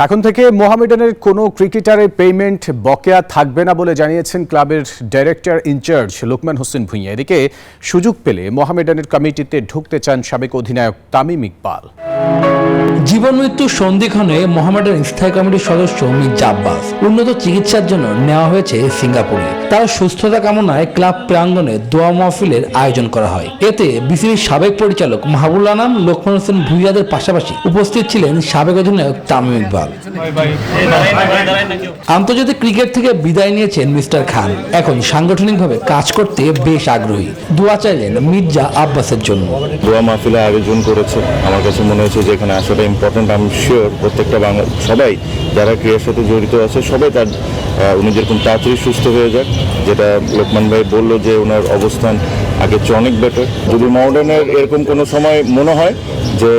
এখন থেকে মোহামেডানের কোনো ক্রিকেটারের পেমেন্ট বকেয়া থাকবে না বলে জানিয়েছেন ক্লাবের ডাইরেক্টর ইনচার্জ লোকমান হোসেন ভূঁইয়া। এদিকে সুযোগ পেলে মোহামেডানের কমিটিতে ঢুকতে চান সাবেক অধিনায়ক তামিম ইকবাল। জীবন মৃত্যুর সন্ধিক্ষণে মোহামেডান স্থায়ী কমিটির সদস্য মির্জা আব্বাস উন্নত চিকিৎসার জন্য নেওয়া হয়েছে সিঙ্গাপুরে। তার সুস্থতা কামনায় ক্লাব প্রাঙ্গণে দোয়া মাহফিলের আয়োজন করা হয়। এতে বিসিবির সাবেক পরিচালক মাহবুল আনাম, লোকমান হোসেন ভূঁইয়াদের পাশাপাশি উপস্থিত ছিলেন সাবেক অধিনায়ক তামিম ইকবাল। আন্তর্জাতিক ক্রিকেট থেকে বিদায় নিয়েছেন মিস্টার খান, এখন সাংগঠনিকভাবে কাজ করতে বেশ আগ্রহী। দোয়া চাইলেন মির্জা আব্বাসের জন্য। দোয়া মাহফিলে আয়োজন করেছে, আমার কাছে মনে হয়েছে যে এখানে আসাটা ইম্পর্টেন্ট। আমি শিওর প্রত্যেকটা সবাই যারা ক্রীড়ার সাথে জড়িত আছে সবাই তার উনি যেরকম তাড়াতাড়ি সুস্থ হয়ে যাক, যেটা লোকমান ভাই বললো যে ওনার অবস্থান আগের চেয়ে অনেক বেটার। যদি মডার্নের এরকম কোনো সময় মনে হয় যে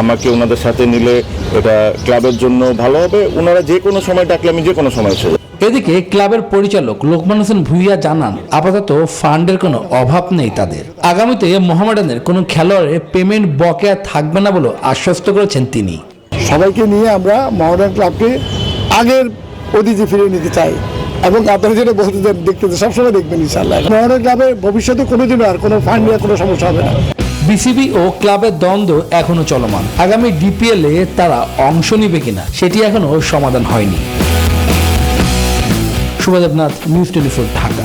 আমাকে ওনাদের সাথে নিলে এটা ক্লাবের জন্য ভালো হবে, ওনারা যে কোনো সময় ডাকলে আমি যে কোনো সময় ছিল। এদিকে ক্লাবের পরিচালক লোকমান হোসেন ভূঁইয়া জানান, আপাতত ফান্ডের কোনো অভাব নেই তাদের। আগামীতে মোহামেডানের কোনো খেলোয়াড়ের পেমেন্ট বকেয়া থাকবে না বলে আশ্বস্ত করেছেন তিনি। সবাইকে নিয়ে আমরা মোহামেডান ক্লাবকে আগের অতীতে ফিরিয়ে নিতে চাই এবং আপনারা যেটা বলতে দেখতে সবসময় দেখবেন ইনশাআল্লাহ। মোহামেডান ক্লাবের ভবিষ্যতে কোনোদিনও আর কোনো ফান্ড নিয়ে কোনো সমস্যা হবে না। বিসিবি ও ক্লাবের দ্বন্দ্ব এখনো চলমান। আগামী ডিপিএল এ তারা অংশ নিবে কিনা সেটি এখনো সমাধান হয়নি। শুভদেবনাথ, নিউজ 24, ঢাকা।